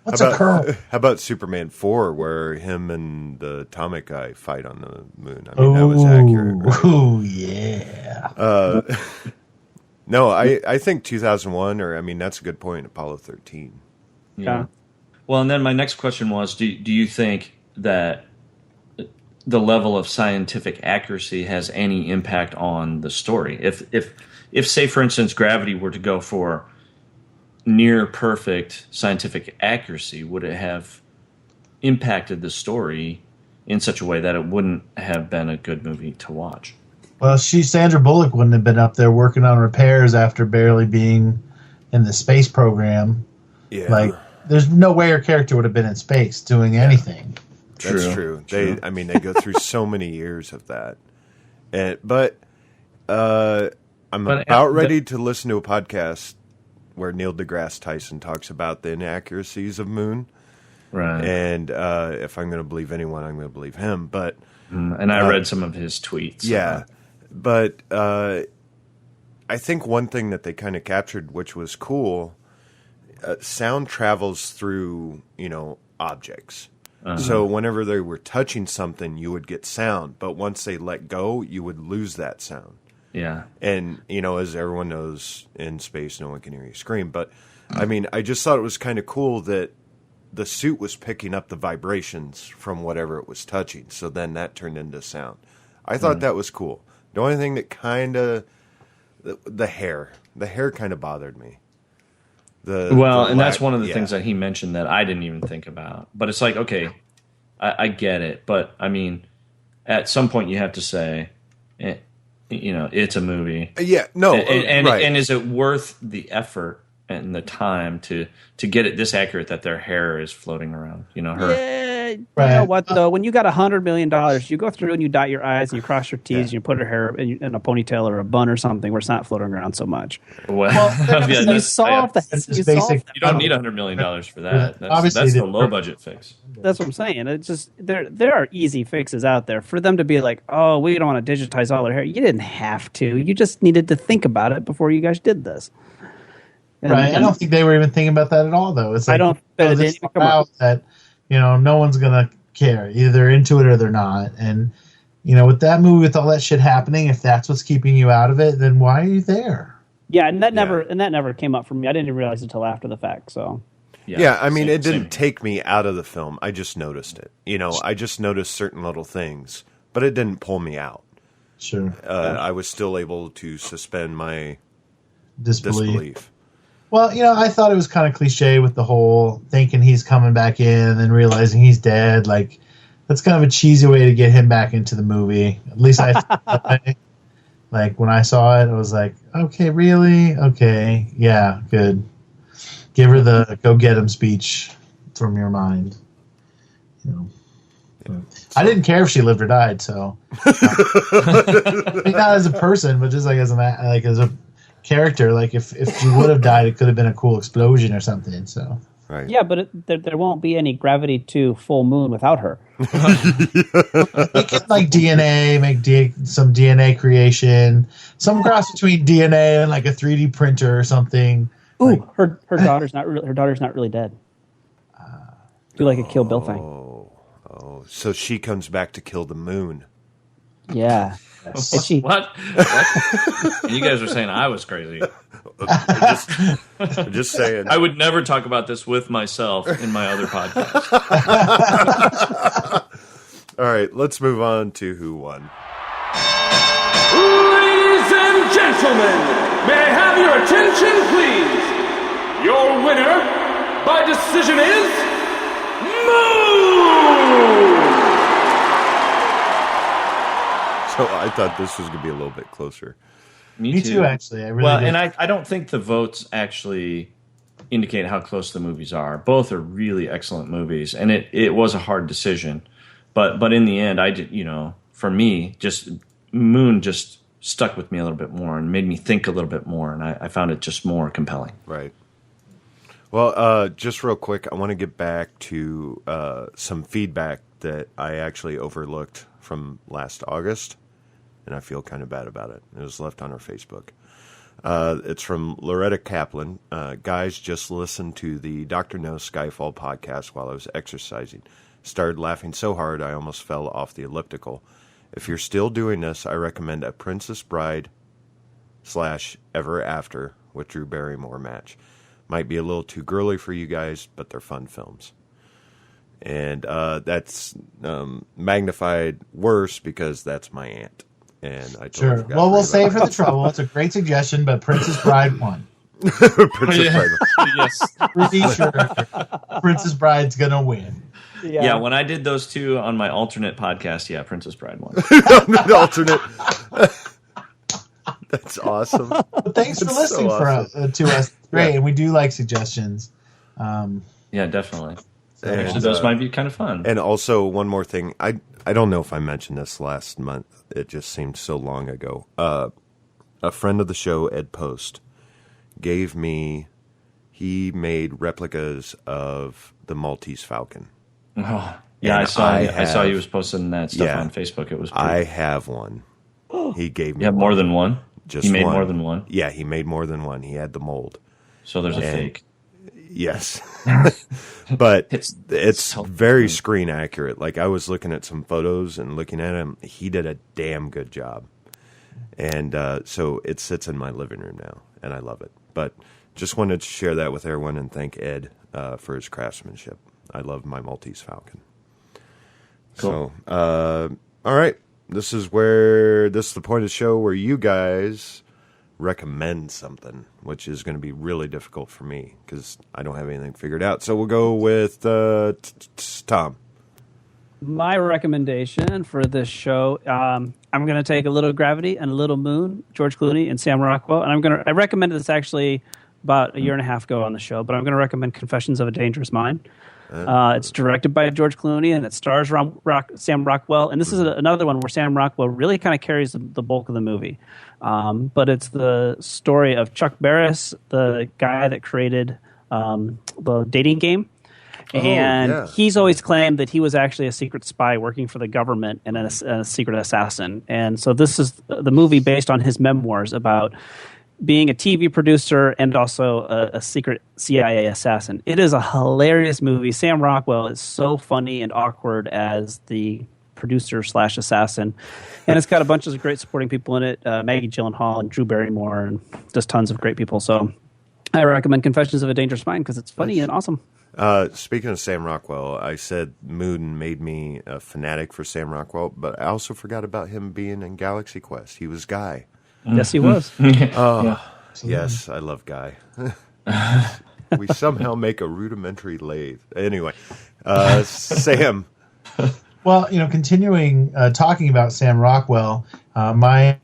What's a curl? How about Superman 4, where him and the atomic guy fight on the moon? I mean, that was accurate. Right? Oh, yeah. No, I think 2001, or I mean, that's a good point. Apollo 13. Yeah. Well, and then my next question was: Do you think that the level of scientific accuracy has any impact on the story? If say, for instance, Gravity were to go for near perfect scientific accuracy, would it have impacted the story in such a way that it wouldn't have been a good movie to watch? Well, Sandra Bullock wouldn't have been up there working on repairs after barely being in the space program. Yeah, Like, there's no way her character would have been in space doing anything. that's true. They go through so many years of that, but I'm about ready to listen to a podcast where Neil deGrasse Tyson talks about the inaccuracies of Moon. Right. And if I'm going to believe anyone, I'm going to believe him. But And I read some of his tweets. yeah, but I think one thing that they kind of captured, which was cool, sound travels through objects. So whenever they were touching something, you would get sound, but once they let go, you would lose that sound. Yeah. And, as everyone knows, in space, no one can hear you scream. But, I mean, I just thought it was kind of cool that the suit was picking up the vibrations from whatever it was touching. So then that turned into sound. I thought that was cool. The only thing that kind of, the hair kind of bothered me. That's one of the things that he mentioned that I didn't even think about. But it's like, okay, I get it. But, I mean, at some point you have to say, it's a movie. Yeah, no. Right. And is it worth the effort and the time to get it this accurate that their hair is floating around? Her. Yeah, you know what though? When you got $100 million, you go through and you dot your I's and you cross your T's and you put her hair in a ponytail or a bun or something where it's not floating around so much. Well, You solve that. You don't need $100 million for that. That's the low budget fix. That's what I'm saying. It's just there are easy fixes out there for them to be like, oh, we don't want to digitize all their hair. You didn't have to. You just needed to think about it before you guys did this. Right. I don't think they were even thinking about that at all, though. It's like, I don't. But it didn't even come up. That no one's gonna care. Either they're into it or they're not. And with that movie, with all that shit happening, if that's what's keeping you out of it, then why are you there? Yeah, and that never came up for me. I didn't even realize it until after the fact. So. Yeah, I mean, it didn't take me out of the film. I just noticed it. I just noticed certain little things, but it didn't pull me out. Sure. I was still able to suspend my disbelief. Well, I thought it was kind of cliche with the whole thinking he's coming back in and then realizing he's dead. Like, that's kind of a cheesy way to get him back into the movie. At least I felt that way. Like, when I saw it, I was like, okay, really? Okay, yeah, good. Give her the go get him speech from your mind. I didn't care if she lived or died, so I mean, not as a person, but just like as a character. Like if she would have died, it could have been a cool explosion or something. So right. Yeah, but there won't be any Gravity 2 Full Moon without her. We can make some DNA creation, some cross between DNA and like a 3D printer or something. Ooh, her daughter's not really dead. Do like a Kill Bill thing. Oh, so she comes back to kill the moon. Yeah. Itchy. What? And you guys were saying I was crazy. Just saying. I would never talk about this with myself in my other podcast. All right, let's move on to who won. Ladies and gentlemen, may I have your attention, please? Your winner by decision is Moon! So I thought this was going to be a little bit closer. Me too, actually. I really did. And I don't think the votes actually indicate how close the movies are. Both are really excellent movies, and it was a hard decision. But in the end, I did, for me, just Moon just stuck with me a little bit more and made me think a little bit more, and I found it just more compelling. Right. Well, just real quick, I want to get back to some feedback that I actually overlooked from last August, and I feel kind of bad about it. It was left on our Facebook. It's from Loretta Kaplan. Guys, just listened to the Dr. No Skyfall podcast while I was exercising. Started laughing so hard I almost fell off the elliptical. If you're still doing this, I recommend a Princess Bride / Ever After with Drew Barrymore match. Might be a little too girly for you guys, but they're fun films. And that's magnified worse because that's my aunt. And I totally forgot Well, we'll to save for the trouble. It's a great suggestion, but Princess Bride won. Princess Bride. Yes. Pretty sure Princess Bride's going to win. Yeah, when I did those two on my alternate podcast, Princess Bride won. An alternate. That's awesome. But thanks for listening so awesome. to us. Great, and we do like suggestions. Yeah, definitely. And, Actually, those might be kind of fun. And also, one more thing. I don't know if I mentioned this last month. It just seemed so long ago. A friend of the show, Ed Post, gave me... He made replicas of the Maltese Falcon. Oh, yeah, And I saw you was posting that stuff on Facebook. It was pretty... I have one. He gave me You have more than one? Just he made one. more than one? Yeah, he made more than one. He had the mold. So there's a fake. Yes. But it's so very funny. screen accurate. Like, I was looking at some photos and looking at him. He did a damn good job. And so it sits in my living room now, and I love it. But just wanted to share that with everyone and thank Ed for his craftsmanship. I love my Maltese Falcon. Cool. So, all right. This is the point of the show where you guys recommend something, which is going to be really difficult for me because I don't have anything figured out. So we'll go with Tom. My recommendation for this show, I'm going to take a little Gravity and a little Moon, George Clooney and Sam Rockwell, and I recommended this actually about a year and a half ago on the show, but I'm going to recommend Confessions of a Dangerous Mind. It's directed by George Clooney, and it stars Sam Rockwell. And this is another one where Sam Rockwell really kind of carries the bulk of the movie. But it's the story of Chuck Barris, the guy that created the dating game. And he's always claimed that he was actually a secret spy working for the government and a secret assassin. And so this is the movie based on his memoirs about being a TV producer and also a secret CIA assassin. It is a hilarious movie. Sam Rockwell is so funny and awkward as the producer / assassin. And it's got a bunch of great supporting people in it, Maggie Gyllenhaal and Drew Barrymore and just tons of great people. So I recommend Confessions of a Dangerous Mind because it's funny and awesome. Speaking of Sam Rockwell, I said Moon made me a fanatic for Sam Rockwell, but I also forgot about him being in Galaxy Quest. He was Guy. Yes, he was. Yes, I love Guy. We somehow make a rudimentary lathe. Anyway, Sam. Well, continuing talking about Sam Rockwell, my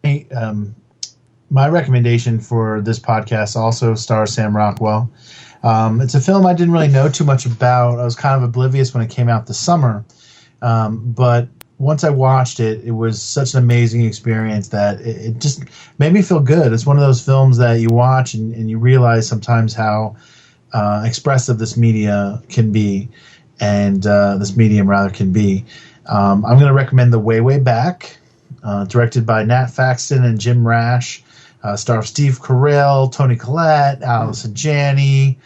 recommendation for this podcast also stars Sam Rockwell. It's a film I didn't really know too much about. I was kind of oblivious when it came out this summer, but once I watched it, it was such an amazing experience that it just made me feel good. It's one of those films that you watch and you realize sometimes how expressive this media can be, and this medium rather can be. I'm going to recommend The Way, Way Back, directed by Nat Faxon and Jim Rash. Stars Steve Carell, Toni Collette, Allison Janney,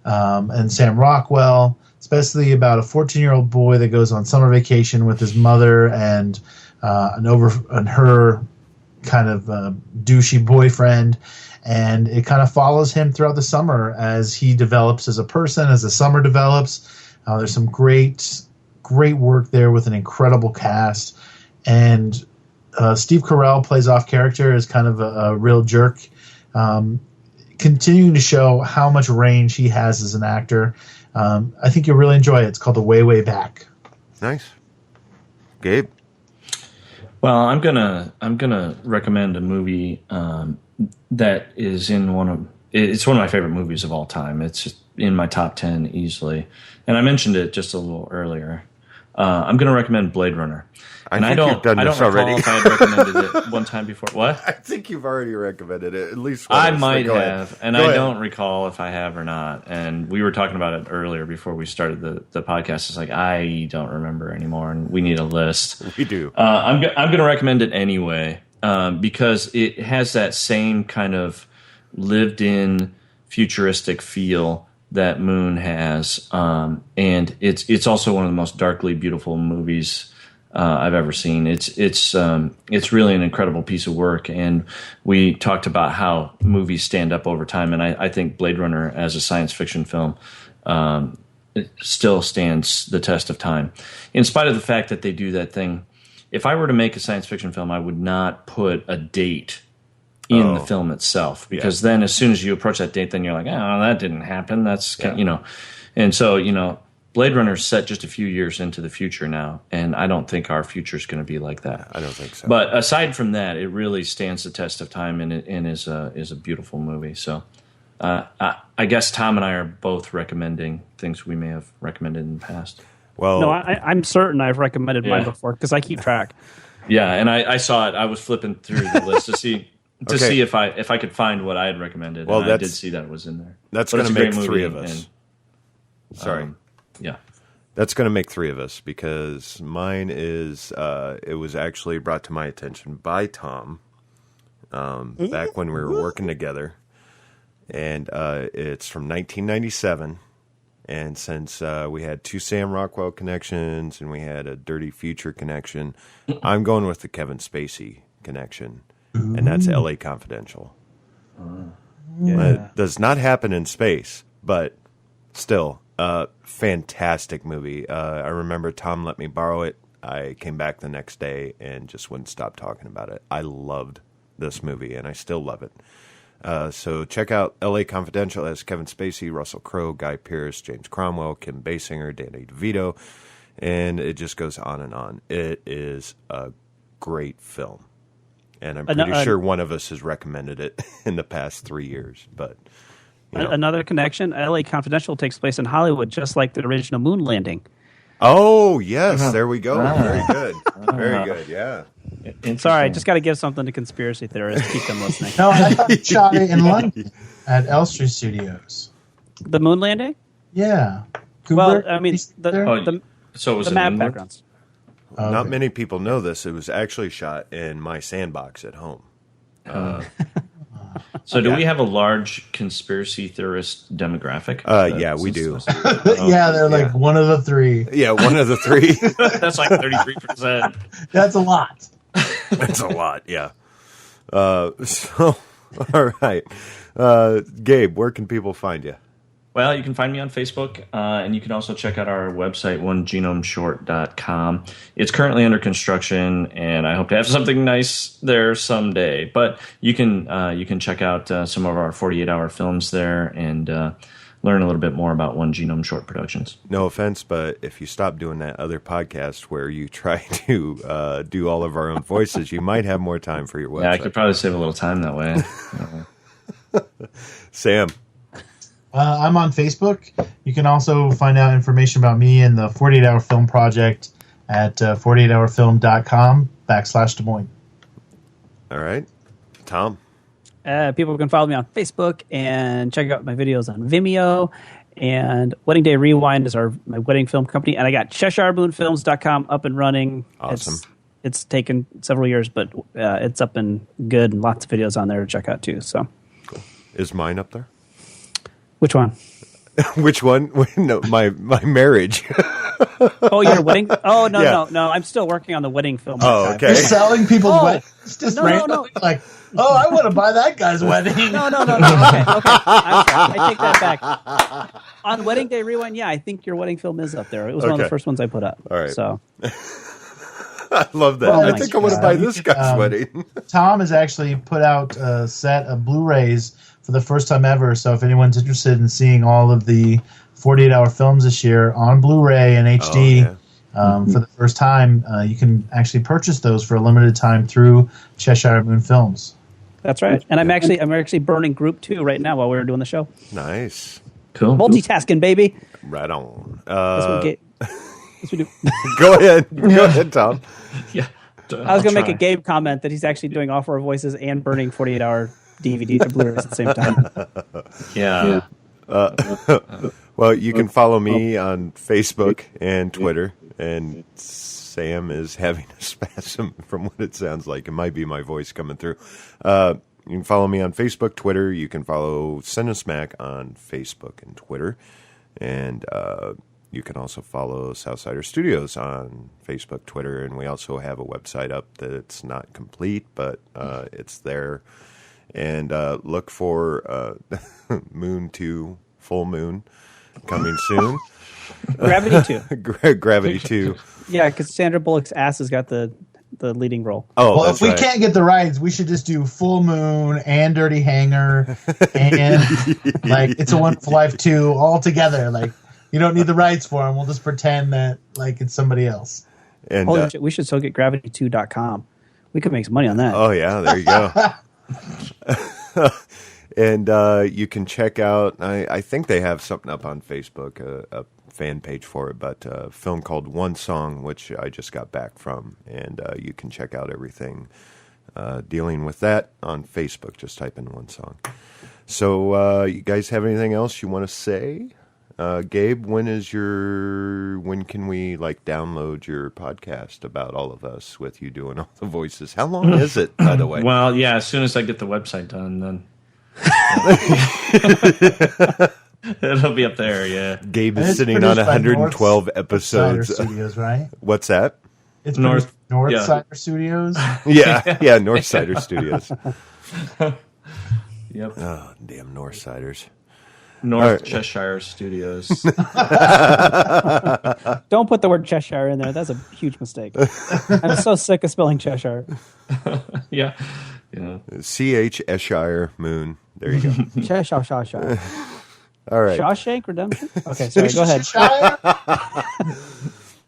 and Sam Rockwell. It's basically about a 14-year-old boy that goes on summer vacation with his mother and her kind of douchey boyfriend, and it kind of follows him throughout the summer as he develops as a person, as the summer develops. There's some great work there with an incredible cast, and Steve Carell plays off character as kind of a real jerk, continuing to show how much range he has as an actor. I think you'll really enjoy it. It's called The Way, Way Back. Nice. Gabe? Well, I'm gonna recommend a movie that is it's one of my favorite movies of all time. It's just in my top 10 easily, and I mentioned it just a little earlier. I'm going to recommend Blade Runner. I don't recall already. If I had recommended it one time before. What? I think you've already recommended it at least once. I might have, and I ahead. don't recall if I have or not. And we were talking about it earlier before we started the podcast. It's like I don't remember anymore, and we need a list. We do. I'm going to recommend it anyway because it has that same kind of lived-in futuristic feel that Moon has, and it's also one of the most darkly beautiful movies I've ever seen. It's really an incredible piece of work, and we talked about how movies stand up over time, and I think Blade Runner as a science fiction film it still stands the test of time, in spite of the fact that they do that thing. If I were to make a science fiction film, I would not put a date in the film itself, because then as soon as you approach that date, then you're like, oh, that didn't happen. That's and so Blade Runner is set just a few years into the future now, and I don't think our future is going to be like that. I don't think so. But aside from that, it really stands the test of time, and is a beautiful movie. So I guess Tom and I are both recommending things we may have recommended in the past. Well, No, I'm certain I've recommended mine before because I keep track. Yeah, and I saw it. I was flipping through the list to see if I could find what I had recommended. Well, and I did see that it was in there. That's But going to it's a make great three movie, of us. and, Sorry. yeah. That's going to make three of us, because mine is, it was actually brought to my attention by Tom back when we were working together. And it's from 1997. And since we had two Sam Rockwell connections and we had a Dirty Future connection, I'm going with the Kevin Spacey connection. And that's LA Confidential. It does not happen in space, but still, fantastic movie. I remember Tom let me borrow it. I came back the next day and just wouldn't stop talking about it. I loved this movie, and I still love it. So check out LA Confidential as Kevin Spacey, Russell Crowe, Guy Pearce, James Cromwell, Kim Basinger, Danny DeVito, and it just goes on and on. It is a great film. And I'm pretty sure one of us has recommended it in the past 3 years. But another connection, LA Confidential takes place in Hollywood, just like the original moon landing. Oh, yes, there we go. Very good. Very good, yeah. Sorry, I just got to give something to conspiracy theorists. Keep them listening. No, I thought you shot it in London at Elstree Studios. The moon landing? Yeah. Well, I mean, So it was the in map England? backgrounds. Not many people know this. It was actually shot in my sandbox at home. So do we have a large conspiracy theorist demographic? Yeah, we do. Yeah, they're like one of the three. Yeah, one of the three. That's like 33%. That's a lot. That's a lot, yeah. So, all right. Gabe, where can people find you? Well, you can find me on Facebook, and you can also check out our website, onegenomeshort.com. It's currently under construction, and I hope to have something nice there someday. But you can check out some of our 48-hour films there and learn a little bit more about One Genome Short Productions. No offense, but if you stop doing that other podcast where you try to do all of our own voices, you might have more time for your website. Yeah, I could probably save a little time that way. Sam. I'm on Facebook. You can also find out information about me and the 48-Hour Film Project at 48hourfilm.com/Des Moines. All right. Tom? People can follow me on Facebook and check out my videos on Vimeo. And Wedding Day Rewind is my wedding film company. And I got CheshireMoonFilms.com up and running. Awesome. It's taken several years, but it's up and good, and lots of videos on there to check out too. So, Cool. Is mine up there? Which one? Which one? No, my marriage. Oh, your wedding? Oh, no, Yeah. no. I'm still working on the wedding film. Oh, archive. okay. You're selling people's Oh. weddings. Just No, randomly, no. like, oh, I want to buy that guy's wedding. No. Okay. I take that back. On Wedding Day Rewind, yeah, I think your wedding film is up there. It was one of Okay. the first ones I put up. All right. So, I love that. Oh I my think I want to God. buy You this can, guy's wedding. Tom has actually put out a set of Blu-rays for the first time ever. So if anyone's interested in seeing all of the 48-hour films this year on Blu-ray and HD for the first time, you can actually purchase those for a limited time through Cheshire Moon Films. that's right. And I'm actually burning Group 2 right now while we were doing the show. Nice. Cool. Multitasking, baby. Right on. That's what we do. Go ahead. Go ahead, Tom. Yeah. I was going to make a Gabe comment that he's actually doing off-air voices and burning 48-hour DVD to Blu-rays at the same time. Yeah. Well, you can follow me on Facebook and Twitter, and Sam is having a spasm from what it sounds like. It might be my voice coming through. You can follow me on Facebook, Twitter. You can follow Cinesmac on Facebook and Twitter. And you can also follow Southsider Studios on Facebook, Twitter. And we also have a website up that's not complete, but it's there. And look for Moon 2, Full Moon, coming soon. Gravity 2. Gravity 2. Yeah, because Sandra Bullock's ass has got the leading role. Oh, Well, that's if we right. can't get the rights, we should just do Full Moon and Dirty Hanger and like It's a Wonderful Life 2 all together. Like, you don't need the rights for them. We'll just pretend that like it's somebody else. And, Holy shit, we should still get gravity2.com. We could make some money on that. oh, yeah, there you go. And you can check out, I think they have something up on Facebook, a fan page for it, but a film called One Song, which I just got back from. And you can check out everything dealing with that on Facebook. Just type in One Song. So you guys have anything else you want to say? Gabe, when can we like download your podcast about all of us with you doing all the voices? How long is it, by the way? Well, yeah, as soon as I get the website done, then it'll be up there, yeah. Gabe And is it's sitting on produced by 112 Northsider episodes. Studios, right? What's that? It's North- Northsider Studios. Yeah, Northsider Studios. Yep. Oh, damn Northsiders. North All right. Cheshire Studios. Don't put the word Cheshire in there. That's a huge mistake. I'm so sick of spelling Cheshire. Yeah. Yeah. C.H. Eshire Moon. There you go. Cheshire. All right. Shawshank Redemption? Okay, sorry, go ahead. Cheshire?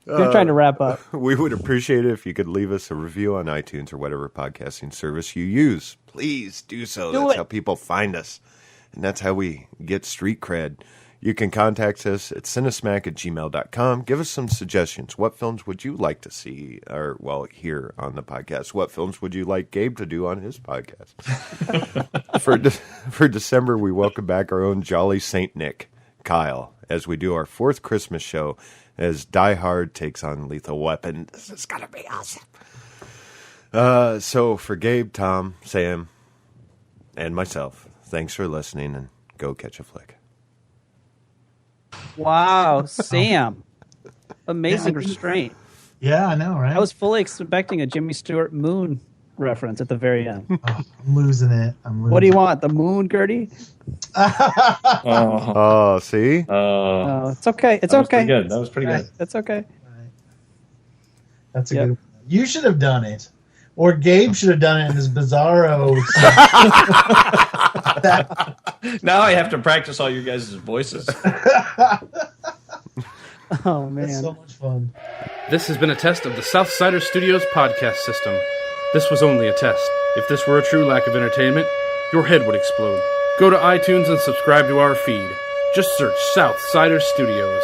You're trying to wrap up. We would appreciate it if you could leave us a review on iTunes or whatever podcasting service you use. Please do so. Do That's it. how people find us. And that's how we get street cred. You can contact us at cinesmac@gmail.com. Give us some suggestions. What films would you like to see or, well, hear on the podcast? What films would you like Gabe to do on his podcast? For December, we welcome back our own Jolly Saint Nick, Kyle, as we do our fourth Christmas show as Die Hard takes on Lethal Weapon. This is going to be awesome. So for Gabe, Tom, Sam, and myself, thanks for listening, and go catch a flick. Wow, Sam. Amazing restraint. Yeah, I know, right? I was fully expecting a Jimmy Stewart Moon reference at the very end. I'm losing it. What do you want? The moon, Gertie? Oh, see? Oh, it's okay. It's That was okay. pretty good. That was pretty good. It's okay. That's a Yep. good one. You should have done it. Or Gabe should have done it in his bizarro. Now I have to practice all your guys' voices. Oh, man. That's so much fun. This has been a test of the Southsider Studios podcast system. This was only a test. If this were a true lack of entertainment, your head would explode. Go to iTunes and subscribe to our feed. Just search Southsider Studios.